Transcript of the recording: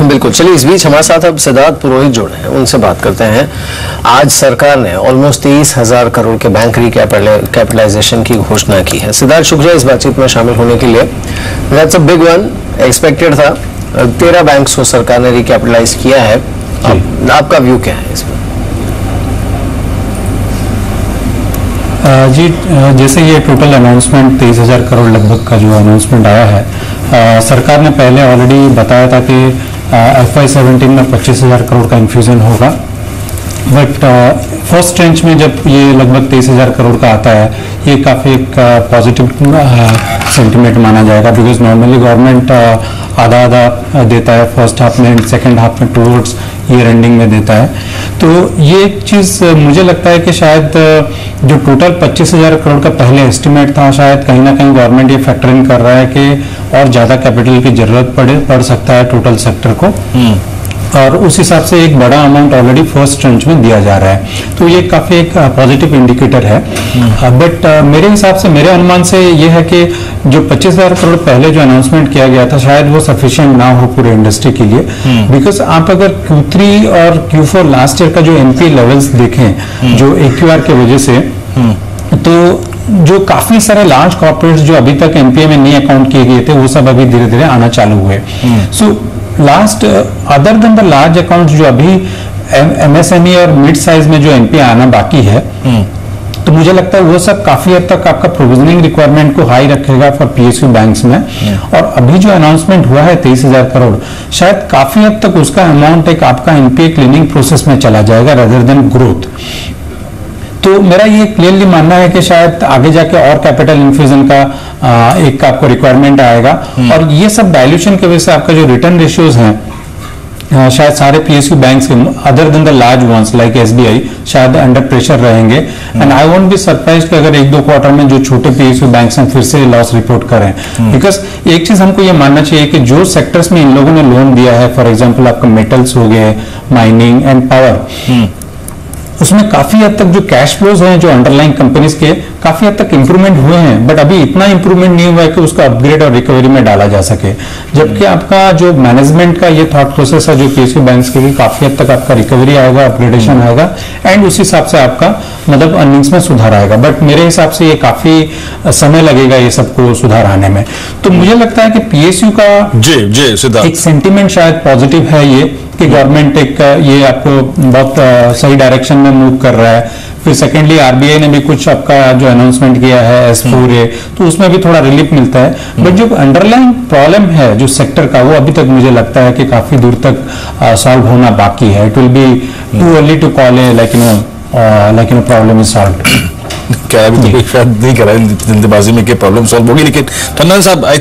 बिल्कुल। चलिए, इस बीच हमारे साथ अब सिद्धार्थ पुरोहित जुड़े हैं, उनसे बात करते हैं। आज सरकार ने ऑलमोस्ट 23,000 करोड़ के बैंक रिकैपिटलाइजेशन की घोषणा की है। सिद्धार्थ, शुक्रिया इस बातचीत में शामिल होने के लिए। That's a big one, expected था। 13 बैंक्स को सरकार ने रिकैपिटलाइज किया है। आपका व्यू क्या है इसमें? जी, जैसे ये टोटल अनाउंसमेंट 23,000 करोड़ लगभग का जो अनाउंसमेंट आया है, सरकार ने पहले ऑलरेडी बताया था कि FY17 में 25,000 करोड़ का इन्फ्यूजन होगा। बट फर्स्ट ट्रेंच में जब ये लगभग 23,000 करोड़ का आता है, ये काफ़ी एक पॉजिटिव सेंटिमेंट माना जाएगा, बिकॉज नॉर्मली गवर्नमेंट आधा आधा देता है फर्स्ट हाफ में, सेकेंड हाफ में टूवर्ड्स ईयर एंडिंग में देता है। तो ये एक चीज़ मुझे लगता है कि शायद जो टोटल 25,000 करोड़ का पहले एस्टिमेट था, शायद कहीं ना कहीं गवर्नमेंट ये फैक्टर इन कर रहा है कि और ज़्यादा कैपिटल की जरूरत पड़ सकता है टोटल सेक्टर को, और उस हिसाब से एक बड़ा अमाउंट ऑलरेडी फर्स्ट ट्रेंच में दिया जा रहा है। तो ये काफ़ी एक पॉजिटिव इंडिकेटर है। बट मेरे हिसाब से, मेरे अनुमान से ये है कि जो 25,000 करोड़ पहले जो अनाउंसमेंट किया गया था, शायद वो सफिशिएंट ना हो पूरे इंडस्ट्री के लिए। बिकॉज आप अगर Q3 और Q4 लास्ट ईयर का जो NPA लेवल्स देखें जो AQR की वजह से, तो जो काफी सारे लार्ज कॉर्पोरेट्स जो अभी तक NPA में नहीं अकाउंट किए गए थे, वो सब अभी धीरे धीरे आना चालू हुए। So last other than the large accounts जो अभी MSME और मिड साइज में जो NPA आना बाकी है, तो मुझे लगता है वो सब काफी हद तक आपका प्रोविजनिंग रिक्वायरमेंट को हाई रखेगा फॉर PSU बैंक्स में। और अभी जो अनाउंसमेंट हुआ है 23,000 करोड़, शायद काफी हद तक उसका अमाउंट एक आपका NPA क्लीनिंग प्रोसेस में चला जाएगा रादर देन ग्रोथ। तो मेरा ये क्लियरली मानना है कि शायद आगे जाके और कैपिटल इन्फ्यूजन का एक आपको रिक्वायरमेंट आएगा, और ये सब डायल्यूशन की वजह से आपका जो रिटर्न रेशियोज हैं, शायद सारे PSU बैंक्स के other than the large ones like SBI शायद अंडर प्रेशर रहेंगे। And I won't be surprise कि अगर 1-2 क्वार्टर में जो छोटे PSU बैंक्स हैं फिर से लॉस रिपोर्ट करें। बिकॉज एक चीज हमको ये मानना चाहिए कि जो सेक्टर्स में इन लोगों ने लोन दिया है, फॉर एग्जाम्पल आपका मेटल्स हो गए, माइनिंग एंड पावर, उसमें काफी हद तक जो कैश फ्लोज हैं जो अंडरलाइन कंपनीज के, काफी हद तक इंप्रूवमेंट हुए हैं। बट अभी इतना इंप्रूवमेंट नहीं हुआ है कि उसको अपग्रेड और रिकवरी में डाला जा सके। जबकि आपका जो मैनेजमेंट का ये थॉट प्रोसेस है जो PSU बैंक्स के, काफी हद तक आपका रिकवरी आएगा, अपग्रेडेशन आएगा, एंड उस हिसाब से आपका मतलब अर्निंग्स में सुधार आएगा। बट मेरे हिसाब से ये काफी समय लगेगा ये सबको सुधार आने में। तो मुझे लगता है कि PSU का एक सेंटिमेंट शायद पॉजिटिव है ये, कि गवर्नमेंट एक ये आपको बहुत सही डायरेक्शन में मूव कर रहा है। फिर सेकेंडली RBI ने भी कुछ आपका जो अनाउंसमेंट किया है S4A, तो उसमें भी थोड़ा रिलीफ मिलता है। बट जो अंडरलाइन प्रॉब्लम है जो सेक्टर का, वो अभी तक मुझे लगता है कि काफी दूर तक सॉल्व होना बाकी है। It will be too early to call a like you know problem is solved. क्या अभी तो कोई शायद नहीं कर रहा है जल्दबाजी में कि प्रॉब्लम सॉल्व होगी, लेकिन टंडन साहब आई